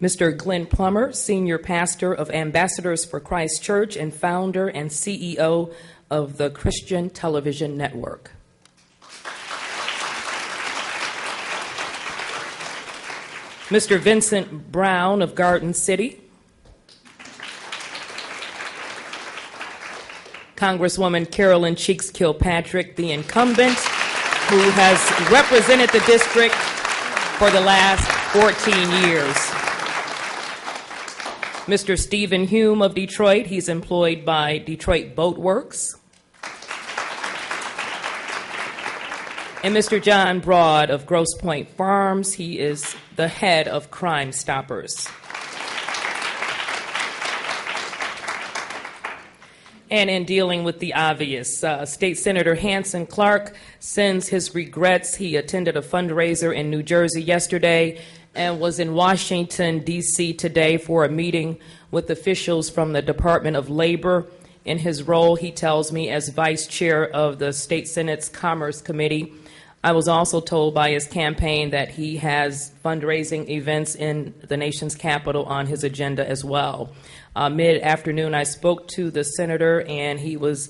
Mr. Glenn Plummer, Senior Pastor of Ambassadors for Christ Church and founder and CEO of the Christian Television Network. Mr. Vincent Brown of Garden City. Congresswoman Carolyn Cheeks Kilpatrick, the incumbent, who has represented the district for the last 14 years. Mr. Stephen Hume of Detroit, he's employed by Detroit Boat Works. And Mr. John Broad of Grosse Pointe Farms, he is the head of Crime Stoppers. And in dealing with the obvious, State Senator Hanson Clark sends his regrets. He attended a fundraiser in New Jersey yesterday and was in Washington, D.C. today for a meeting with officials from the Department of Labor. In his role, he tells me, as vice chair of the State Senate's Commerce Committee. I was also told by his campaign that he has fundraising events in the nation's capital on his agenda as well. Mid-afternoon, I spoke to the senator, and he was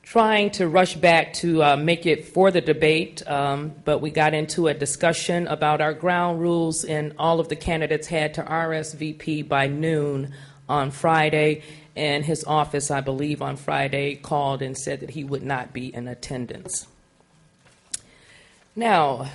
trying to rush back to make it for the debate, but we got into a discussion about our ground rules, and all of the candidates had to RSVP by noon on Friday, and his office, I believe, on Friday called and said that he would not be in attendance. Now,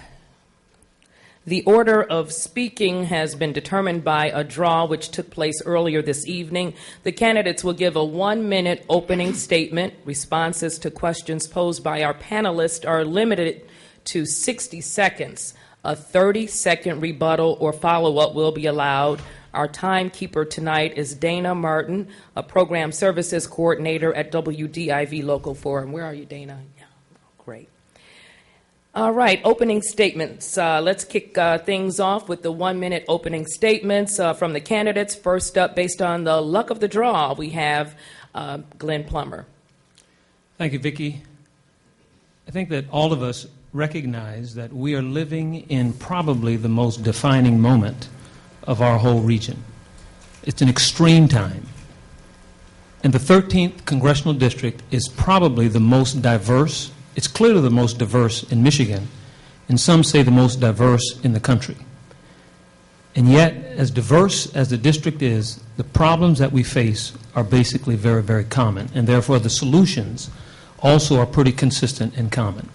the order of speaking has been determined by a draw which took place earlier this evening. The candidates will give a 1-minute opening statement. Responses to questions posed by our panelists are limited to 60 seconds. A 30-second rebuttal or follow-up will be allowed. Our timekeeper tonight is Dana Martin, a program services coordinator at WDIV Local Forum. Where are you, Dana? Yeah, great. All right, opening statements. Let's kick things off with the 1-minute opening statements from the candidates. First up, based on the luck of the draw, we have Glenn Plummer. Thank you, Vicki. I think that all of us recognize that we are living in probably the most defining moment of our whole region. It's an extreme time. And the 13th Congressional District is probably the most diverse. It's clearly the most diverse in Michigan, and some say the most diverse in the country. And yet, as diverse as the district is, the problems that we face are basically very, very common, and therefore the solutions also are pretty consistent and common.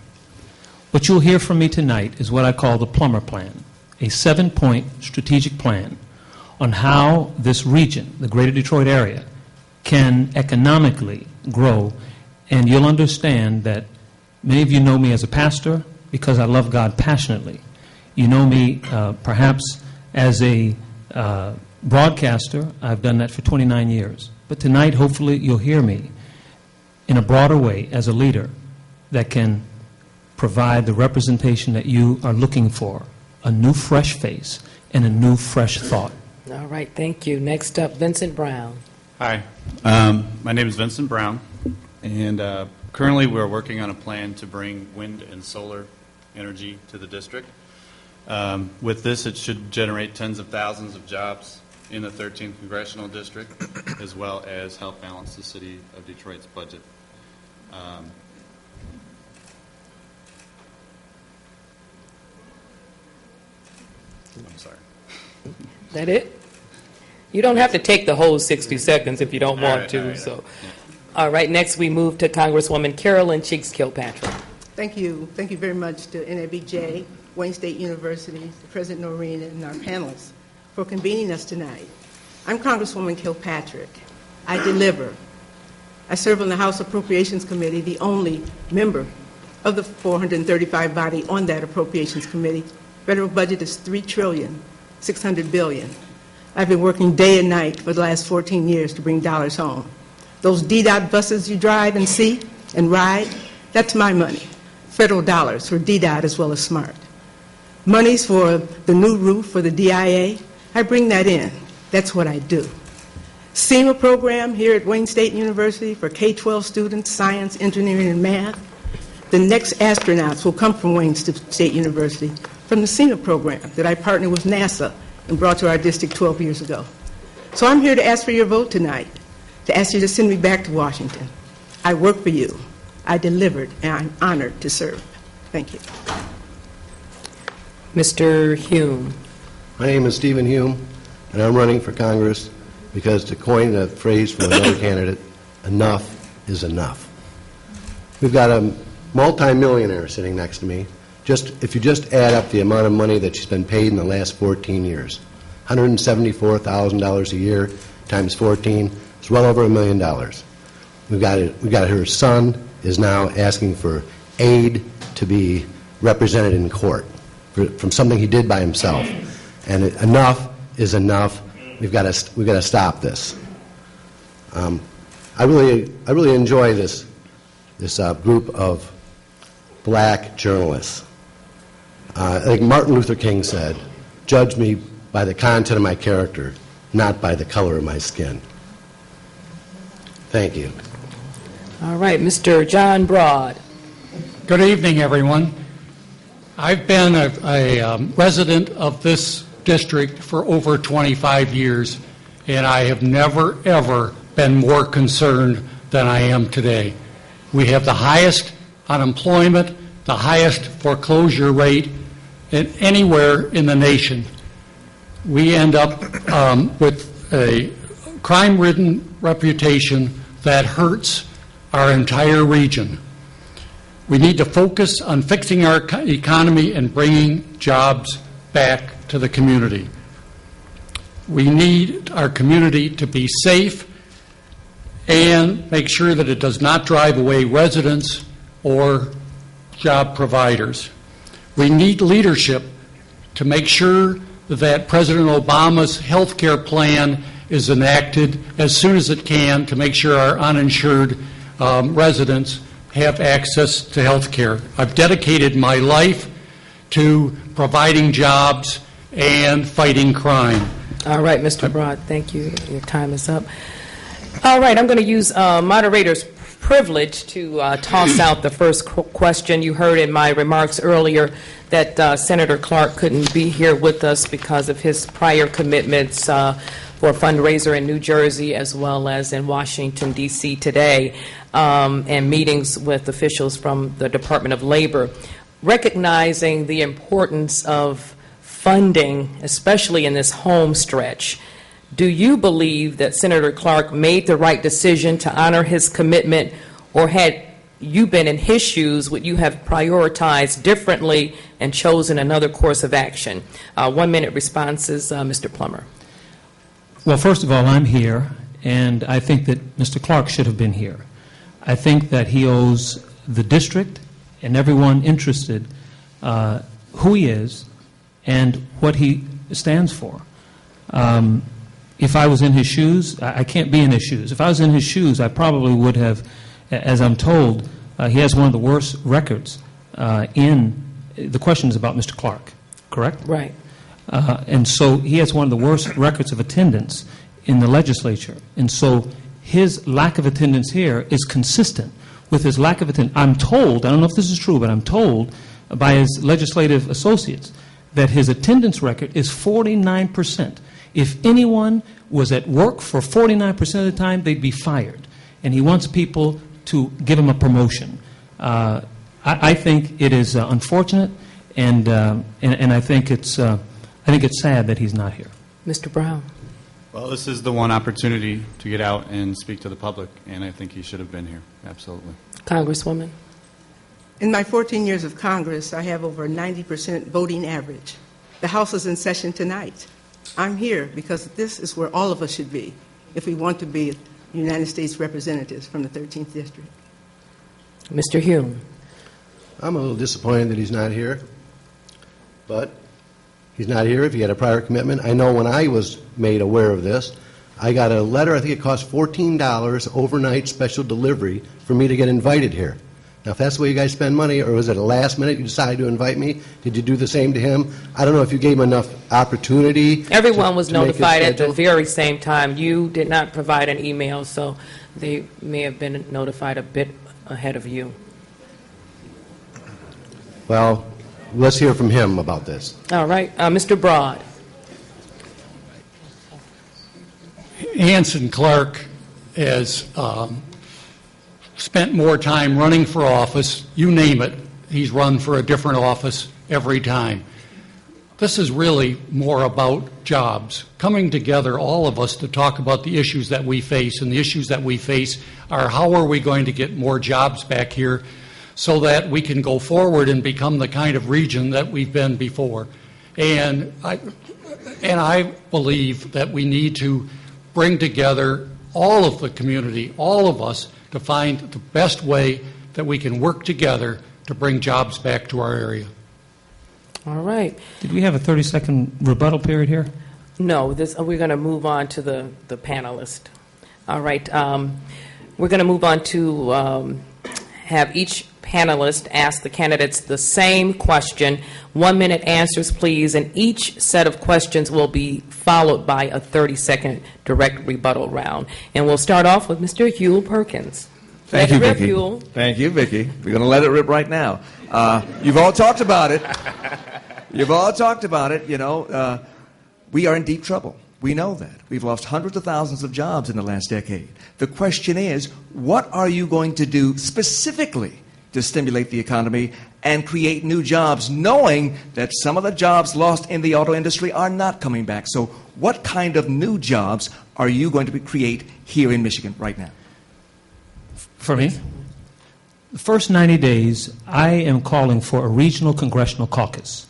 What you'll hear from me tonight is what I call the Plummer Plan, a 7-point strategic plan on how this region, the greater Detroit area, can economically grow. And you'll understand that many of you know me as a pastor because I love God passionately. You know me perhaps as a broadcaster. I've done that for 29 years. But tonight, hopefully, you'll hear me in a broader way as a leader that can provide the representation that you are looking for, a new fresh face and a new fresh thought. All right, thank you. Next up, Vincent Brown. Hi, my name is Vincent Brown, and currently we're working on a plan to bring wind and solar energy to the district. With this, it should generate tens of thousands of jobs in the 13th Congressional District, as well as help balance the city of Detroit's budget. I'm sorry. That it? You don't have to take the whole 60 seconds if you don't want to. Yeah. All right, next we move to Congresswoman Carolyn Cheeks Kilpatrick. Thank you. Thank you very much to NABJ, Wayne State University, President Noreen, and our panelists for convening us tonight. I'm Congresswoman Kilpatrick. I deliver. I serve on the House Appropriations Committee, the only member of the 435 body on that Appropriations Committee. Federal budget is $3.6 trillion. I've been working day and night for the last 14 years to bring dollars home. Those DDOT buses you drive and see and ride, that's my money. Federal dollars for DDOT as well as SMART. Monies for the new roof for the DIA, I bring that in. That's what I do. SEMA program here at Wayne State University for K-12 students, science, engineering, and math. The next astronauts will come from Wayne State University from the SEMA program that I partner with NASA and brought to our district 12 years ago. So I'm here to ask for your vote tonight, to ask you to send me back to Washington. I worked for you. I delivered, and I'm honored to serve. Thank you. Mr. Hume. My name is Stephen Hume, and I'm running for Congress because, to coin a phrase from another candidate, enough is enough. We've got a multimillionaire sitting next to me. If you just add up the amount of money that she's been paid in the last 14 years, $174,000 a year times 14 is well over $1 million. We've got her son is now asking for aid to be represented in court from something he did by himself, and enough is enough. We've got to stop this. I really enjoy this group of black journalists. Like Martin Luther King said, "Judge me by the content of my character, not by the color of my skin." Thank you. All right, Mr. John Broad. Good evening, everyone. I've been a resident of this district for over 25 years, and I have never, ever been more concerned than I am today. We have the highest unemployment, the highest foreclosure rate anywhere in the nation. We end up with a crime-ridden reputation that hurts our entire region. We need to focus on fixing our economy and bringing jobs back to the community. We need our community to be safe and make sure that it does not drive away residents or job providers. We need leadership to make sure that President Obama's health care plan is enacted as soon as it can to make sure our uninsured residents have access to health care. I've dedicated my life to providing jobs and fighting crime. All right, Mr. Broad, thank you. Your time is up. All right, I'm going to use moderator's privilege to toss out the first question. You heard in my remarks earlier that Senator Clark couldn't be here with us because of his prior commitments for a fundraiser in New Jersey as well as in Washington, D.C. today, and meetings with officials from the Department of Labor. Recognizing the importance of funding, especially in this home stretch, do you believe that Senator Clark made the right decision to honor his commitment, or had you been in his shoes, would you have prioritized differently and chosen another course of action? 1 minute responses, Mr. Plummer. Well, first of all, I'm here, and I think that Mr. Clark should have been here. I think that he owes the district and everyone interested who he is and what he stands for. If I was in his shoes, I can't be in his shoes. If I was in his shoes, I probably would have, as I'm told, he has one of the worst records in, the question is about Mr. Clark, correct? Right. And so he has one of the worst records of attendance in the legislature. And so his lack of attendance here is consistent with his lack of attendance. I'm told, I don't know if this is true, but I'm told by his legislative associates that his attendance record is 49%. If anyone was at work for 49% of the time, they'd be fired. And he wants people to give him a promotion. I think it is unfortunate, and I think it's sad that he's not here. Mr. Brown. Well, this is the one opportunity to get out and speak to the public, and I think he should have been here. Absolutely. Congresswoman. In my 14 years of Congress, I have over a 90% voting average. The House is in session tonight. I'm here because this is where all of us should be if we want to be United States representatives from the 13th District. Mr. Hume. I'm a little disappointed that he's not here, but he's not here if he had a prior commitment. I know when I was made aware of this, I got a letter, I think it cost $14 overnight special delivery for me to get invited here. Now, if that's the way you guys spend money, or was it a last minute you decided to invite me? Did you do the same to him? I don't know if you gave him enough opportunity. Everyone was to make his notified at the schedule. very same time. You did not provide an email, so they may have been notified a bit ahead of you. Well, let's hear from him about this. All right. Mr. Broad. Hanson Clark has spent more time running for office, you name it, he's run for a different office every time. This is really more about jobs, coming together, all of us, to talk about the issues that we face. And the issues that we face are, how are we going to get more jobs back here so that we can go forward and become the kind of region that we've been before. And I believe that we need to bring together all of the community, all of us, to find the best way that we can work together to bring jobs back to our area. All right. Did we have a 30-second rebuttal period here? No, we're going to move on to the panelist. All right. We're going to move on to have each panelist ask the candidates the same question. 1-minute answers, please, and each set of questions will be followed by a 30-second direct rebuttal round. And we'll start off with Mr. Hugh Perkins. Thank you, Rip, Vicki. Hugh. Thank you, Vicki. We're going to let it rip right now. You've all talked about it. You've all talked about it. You know, we are in deep trouble. We know that. We've lost hundreds of thousands of jobs in the last decade. The question is, what are you going to do specifically to stimulate the economy and create new jobs, knowing that some of the jobs lost in the auto industry are not coming back? So what kind of new jobs are you going to create here in Michigan right now? For me? The first 90 days, I am calling for a regional congressional caucus.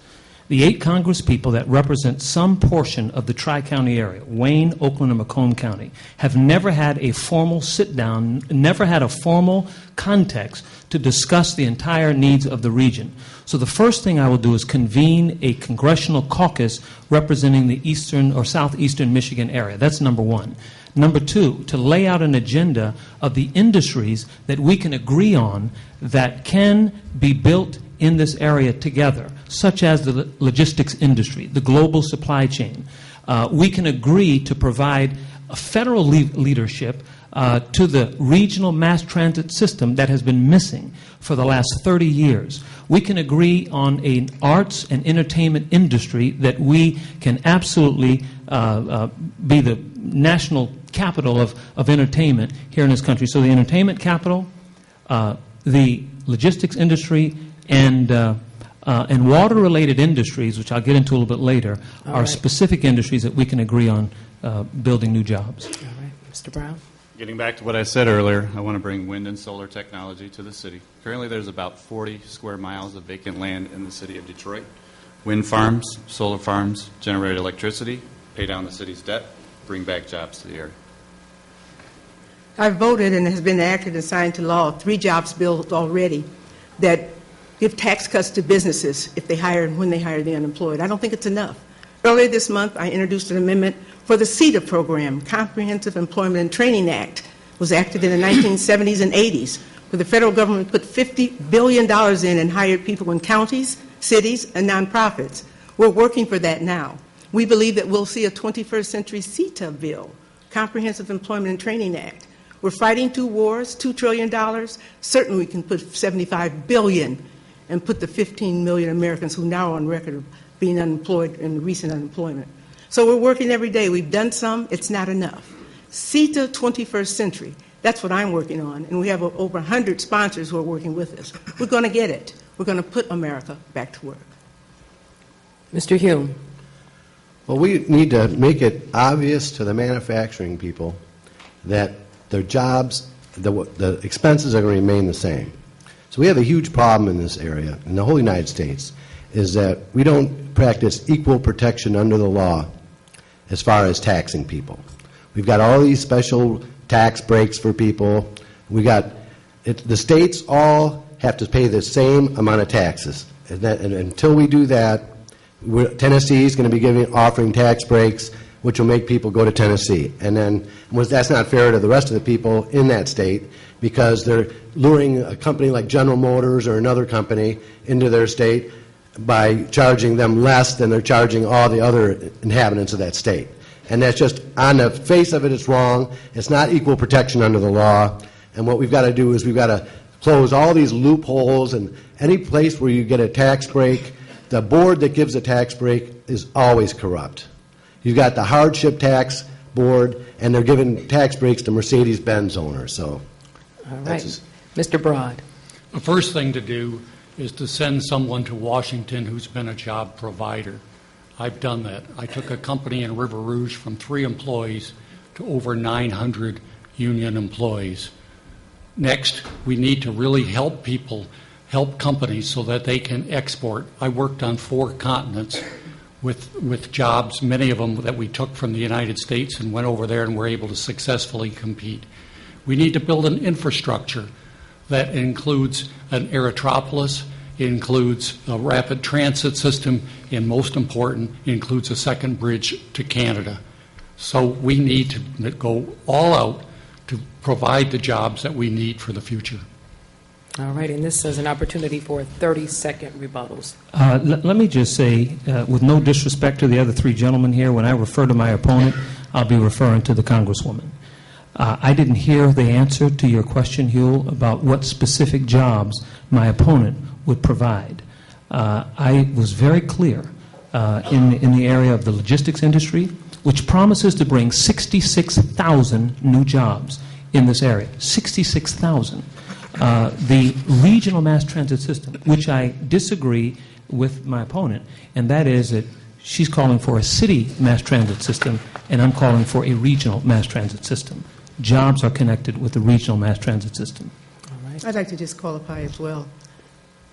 The 8 Congress people that represent some portion of the Tri-County area, Wayne, Oakland, and Macomb County, have never had a formal sit-down, never had a formal context to discuss the entire needs of the region. So the first thing I will do is convene a congressional caucus representing the eastern or southeastern Michigan area. That's number one. Number two, to lay out an agenda of the industries that we can agree on that can be built in this area together, such as the logistics industry, the global supply chain. We can agree to provide a federal leadership to the regional mass transit system that has been missing for the last 30 years. We can agree on an arts and entertainment industry that we can absolutely be the national capital of entertainment here in this country. So the entertainment capital, the logistics industry, and water-related industries, which I'll get into a little bit later, are specific industries that we can agree on building new jobs. All right. Mr. Brown? Getting back to what I said earlier, I want to bring wind and solar technology to the city. Currently, there's about 40 square miles of vacant land in the city of Detroit. Wind farms, solar farms, generate electricity, pay down the city's debt, bring back jobs to the area. I voted and has been enacted and signed to law 3 jobs bills already that give tax cuts to businesses if they hire and when they hire the unemployed. I don't think it's enough. Earlier this month, I introduced an amendment for the CETA program, Comprehensive Employment and Training Act. It was acted in the 1970s and 80s, where the federal government put $50 billion in and hired people in counties, cities, and nonprofits. We're working for that now. We believe that we'll see a 21st century CETA bill, Comprehensive Employment and Training Act. We're fighting 2 wars, $2 trillion. Certainly we can put $75 billion and put the 15 million Americans who now are on record of being unemployed in recent unemployment. So we're working every day. We've done some. It's not enough. CETA 21st century, that's what I'm working on. And we have over 100 sponsors who are working with us. We're going to get it. We're going to put America back to work. Mr. Hume? Well, we need to make it obvious to the manufacturing people that their jobs, the expenses are going to remain the same. So we have a huge problem in this area, in the whole United States, is that we don't practice equal protection under the law as far as taxing people. We've got all these special tax breaks for people. The states all have to pay the same amount of taxes. And until we do that, Tennessee is going to be offering tax breaks, which will make people go to Tennessee. And then that's not fair to the rest of the people in that state, because they're luring a company like General Motors or another company into their state by charging them less than they're charging all the other inhabitants of that state. And that's just, on the face of it, it's wrong. It's not equal protection under the law. And what we've got to do is we've got to close all these loopholes, and any place where you get a tax break, the board that gives a tax break is always corrupt. You've got the hardship tax board, and they're giving tax breaks to Mercedes-Benz owners. So, All right. Mr. Broad. The first thing to do is to send someone to Washington who's been a job provider. I've done that. I took a company in River Rouge from 3 employees to over 900 union employees. Next, we need to really help people, help companies so that they can export. I worked on 4 continents with jobs, many of them that we took from the United States and went over there and were able to successfully compete. We need to build an infrastructure that includes an aerotropolis, includes a rapid transit system, and most important, includes a second bridge to Canada. So we need to go all out to provide the jobs that we need for the future. All right, and this is an opportunity for 30-second rebuttals. Let me just say, with no disrespect to the other 3 gentlemen here, when I refer to my opponent, I'll be referring to the Congresswoman. I didn't hear the answer to your question, Huell, about what specific jobs my opponent would provide. I was very clear in the area of the logistics industry, which promises to bring 66,000 new jobs in this area. 66,000. The regional mass transit system, which I disagree with my opponent, and that is that she's calling for a city mass transit system, and I'm calling for a regional mass transit system. Jobs are connected with the regional mass transit system. All right. I'd like to just qualify as well.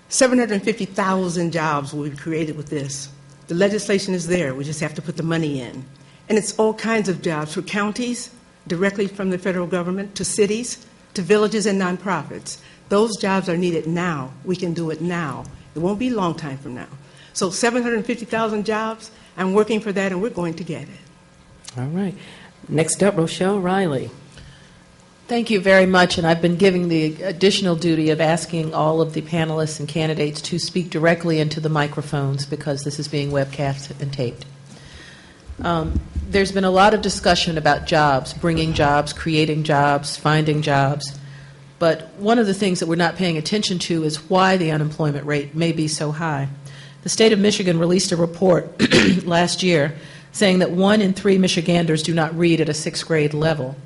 750,000 jobs will be created with this. The legislation is there. We just have to put the money in. And it's all kinds of jobs for counties, directly from the federal government, to cities, to villages and nonprofits. Those jobs are needed now. We can do it now. It won't be a long time from now. So 750,000 jobs, I'm working for that, and we're going to get it. All right. Next up, Rochelle Riley. Thank you very much, and I've been giving the additional duty of asking all of the panelists and candidates to speak directly into the microphones because this is being webcast and taped. There's been a lot of discussion about jobs, bringing jobs, creating jobs, finding jobs, but one of the things that we're not paying attention to is why the unemployment rate may be so high. The state of Michigan released a report last year saying that 1 in 3 Michiganders do not read at a 6th grade level.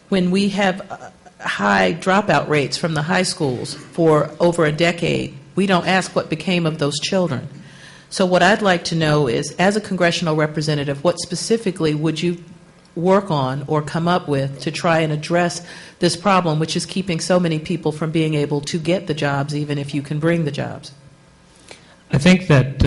When we have high dropout rates from the high schools for over a decade, we don't ask what became of those children. So what I'd like to know is, as a congressional representative, what specifically would you work on or come up with to try and address this problem, which is keeping so many people from being able to get the jobs, even if you can bring the jobs? I think that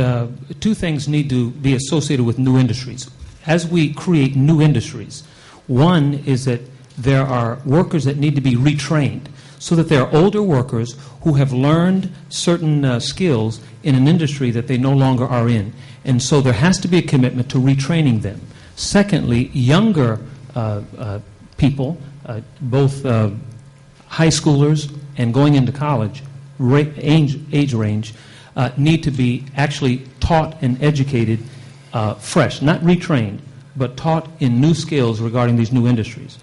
2 things need to be associated with new industries. As we create new industries, one is that there are workers that need to be retrained so that there are older workers who have learned certain skills in an industry that they no longer are in. And so there has to be a commitment to retraining them. Secondly, younger people, both high schoolers and going into college, age range, need to be actually taught and educated fresh, not retrained, but taught in new skills regarding these new industries.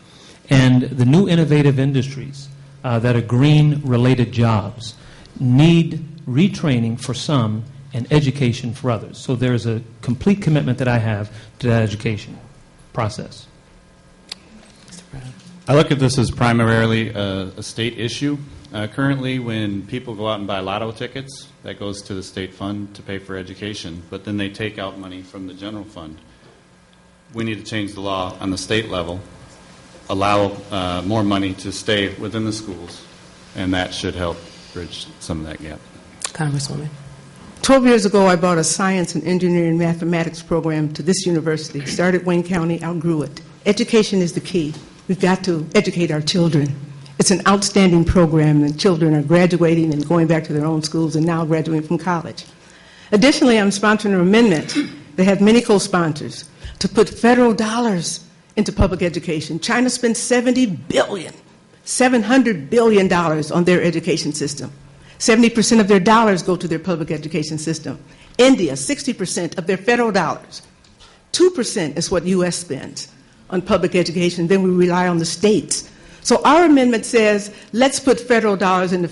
And the new innovative industries that are green-related jobs need retraining for some and education for others. So there's a complete commitment that I have to that education process. I look at this as primarily a state issue. Currently, when people go out and buy lotto tickets, that goes to the state fund to pay for education, but then they take out money from the general fund. We need to change the law on the state level, allow more money to stay within the schools, and that should help bridge some of that gap. Congresswoman. 12 years ago, I brought a science and engineering mathematics program to this university. Started Wayne County, outgrew it. Education is the key. We've got to educate our children. It's an outstanding program, and children are graduating and going back to their own schools and now graduating from college. Additionally, I'm sponsoring an amendment that has many co-sponsors to put federal dollars into public education. China spends $700 billion on their education system. 70% of their dollars go to their public education system. India, 60% of their federal dollars. 2% is what U.S. spends on public education. Then we rely on the states. So our amendment says, let's put federal dollars into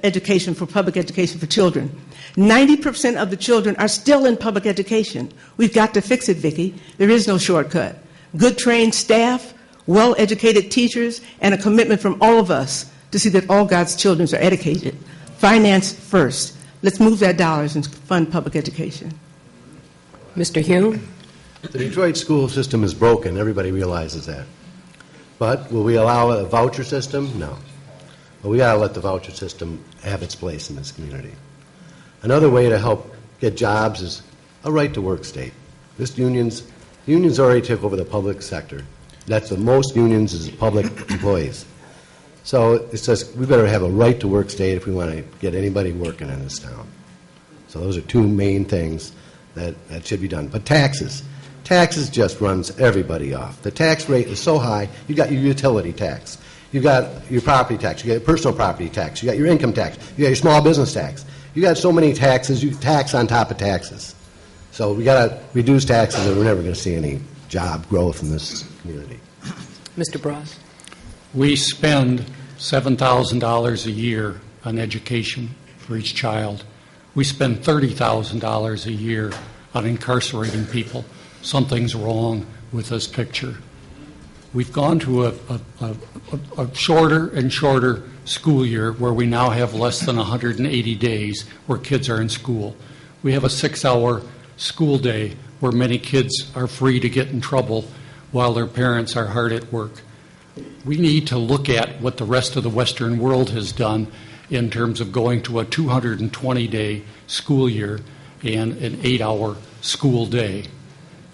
education for public education for children. 90% of the children are still in public education. We've got to fix it, Vicki. There is no shortcut. good trained staff, well-educated teachers, and a commitment from all of us to see that all God's children are educated. Finance first. Let's move that dollars and fund public education. Mr. Hume? The Detroit school system is broken. Everybody realizes that. But will we allow a voucher system? No. But we got to let the voucher system have its place in this community. Another way to help get jobs is a right-to-work state. Unions already took over the public sector. That's the most unions is public employees. So it says we better have a right-to-work state if we want to get anybody working in this town. So those are two main things that should be done. But taxes just runs everybody off. The tax rate is so high. You got your utility tax, you got your property tax, you got your personal property tax, you got your income tax, you got your small business tax. You got so many taxes. You tax on top of taxes. So we got to reduce taxes, or we're never going to see any job growth in this community. Mr. Brown? We spend $7,000 a year on education for each child. We spend $30,000 a year on incarcerating people. Something's wrong with this picture. We've gone to a shorter and shorter school year where we now have less than 180 days where kids are in school. We have a 6-hour school day where many kids are free to get in trouble while their parents are hard at work. We need to look at what the rest of the Western world has done in terms of going to a 220-day school year and an 8-hour school day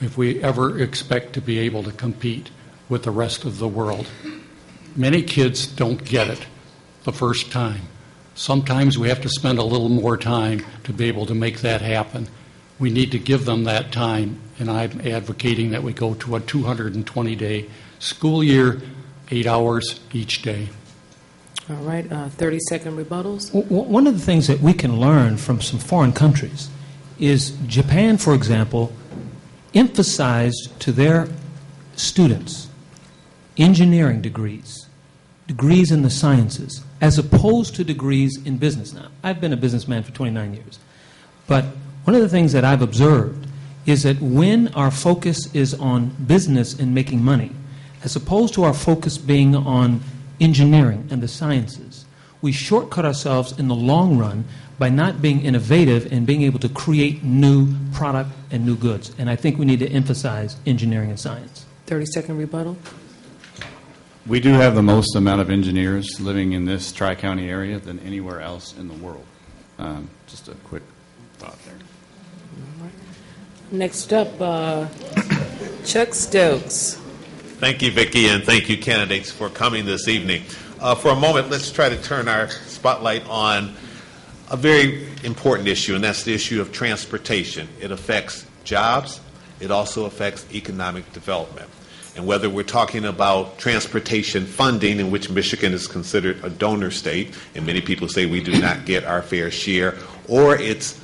if we ever expect to be able to compete with the rest of the world. Many kids don't get it the first time. Sometimes we have to spend a little more time to be able to make that happen. We need to give them that time, and I'm advocating that we go to a 220-day school year, 8 hours each day. All right, 30-second rebuttals. One of the things that we can learn from some foreign countries is Japan, for example, emphasized to their students engineering degrees in the sciences, as opposed to degrees in business. Now, I've been a businessman for 29 years, but one of the things that I've observed is that when our focus is on business and making money, as opposed to our focus being on engineering and the sciences, we shortcut ourselves in the long run by not being innovative and being able to create new product and new goods. And I think we need to emphasize engineering and science. 30-second rebuttal. We do have the most amount of engineers living in this Tri-County area than anywhere else in the world. Just a quick thought there. Next up, Chuck Stokes. Thank you, Vicki, and thank you, candidates, for coming this evening. For a moment, let's try to turn our spotlight on a very important issue, and that's the issue of transportation. It affects jobs. It also affects economic development. And whether we're talking about transportation funding, in which Michigan is considered a donor state, and many people say we do not get our fair share, or it's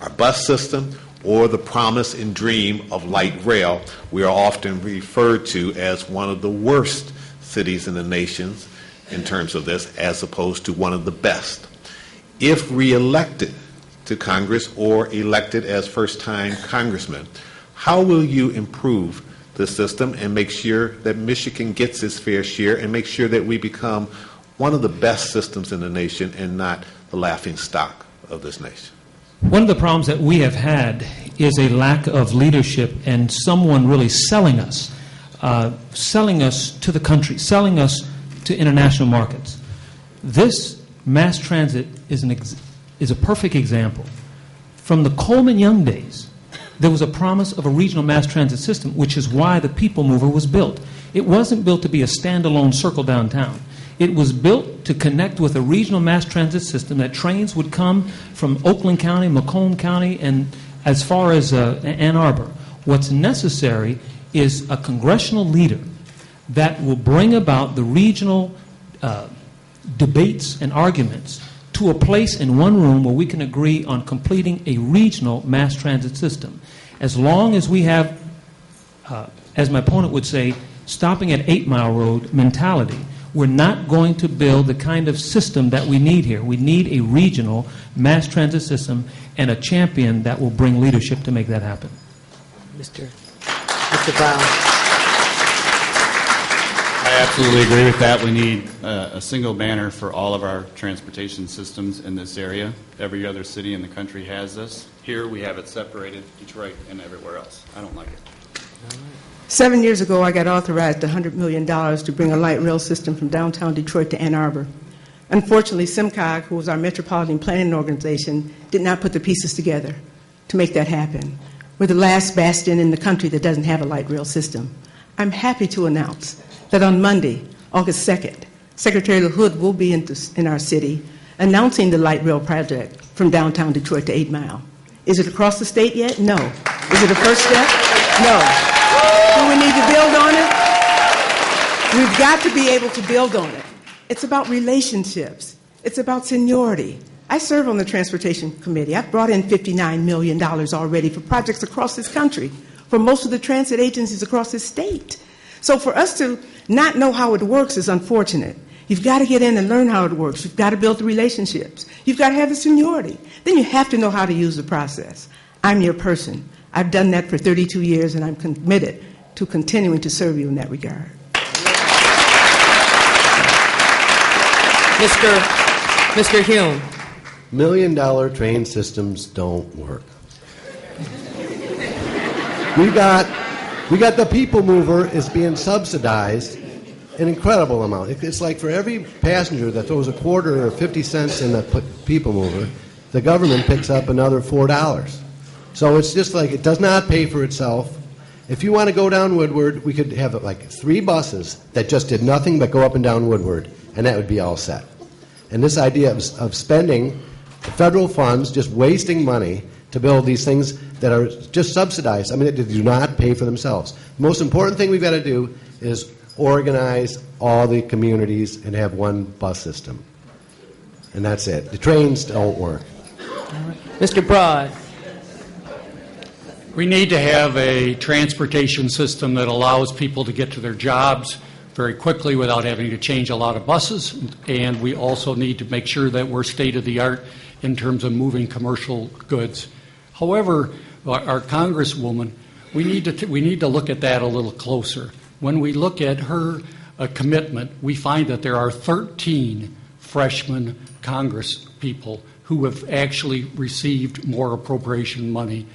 our bus system, or the promise and dream of light rail, we are often referred to as one of the worst cities in the nation in terms of this, as opposed to one of the best. If reelected to Congress or elected as first-time congressman, how will you improve the system and make sure that Michigan gets its fair share and make sure that we become one of the best systems in the nation and not the laughing stock of this nation? One of the problems that we have had is a lack of leadership and someone really selling us to the country, selling us to international markets. This mass transit is a perfect example. From the Coleman Young days, there was a promise of a regional mass transit system, which is why the People Mover was built. It wasn't built to be a standalone circle downtown. It was built to connect with a regional mass transit system that trains would come from Oakland County, Macomb County, and as far as Ann Arbor. What's necessary is a congressional leader that will bring about the regional debates and arguments to a place in one room where we can agree on completing a regional mass transit system. As long as we have, as my opponent would say, stopping at 8 Mile Road mentality, we're not going to build the kind of system that we need here. We need a regional mass transit system and a champion that will bring leadership to make that happen. Mr. Brown. absolutely agree with that. We need a single banner for all of our transportation systems in this area. Every other city in the country has this. Here we have it separated, Detroit and everywhere else. I don't like it. 7 years ago, I got authorized $100 million to bring a light rail system from downtown Detroit to Ann Arbor. Unfortunately, SIMCOG, who was our metropolitan planning organization, did not put the pieces together to make that happen. We're the last bastion in the country that doesn't have a light rail system. I'm happy to announce that on Monday, August 2nd, Secretary LaHood will be in our city announcing the light rail project from downtown Detroit to 8 Mile. Is it across the state yet? No. Is it a first step? No. Do we need to build on it? We've got to be able to build on it. It's about relationships. It's about seniority. I serve on the Transportation Committee. I've brought in $59 million already for projects across this country, for most of the transit agencies across this state. So for us to not know how it works is unfortunate. You've got to get in and learn how it works. You've got to build the relationships. You've got to have the seniority. Then you have to know how to use the process. I'm your person. I've done that for 32 years, and I'm committed to continuing to serve you in that regard. Mr. Hume. $1 million train systems don't work. We got the people mover is being subsidized an incredible amount. It's like for every passenger that throws a quarter or 50 cents in the people mover, the government picks up another $4. So it's just like it does not pay for itself. If you want to go down Woodward, we could have like 3 buses that just did nothing but go up and down Woodward, and that would be all set. And this idea of spending federal funds, just wasting money to build these things that are just subsidized, I mean, they do not pay for themselves. The most important thing we've got to do is organize all the communities and have one bus system. And that's it. The trains don't work. Mr. Broad. We need to have a transportation system that allows people to get to their jobs very quickly without having to change a lot of buses, and we also need to make sure that we're state-of-the-art in terms of moving commercial goods. However, our Congresswoman, we need to look at that a little closer. When we look at her commitment, we find that there are 13 freshman Congress people who have actually received more appropriation money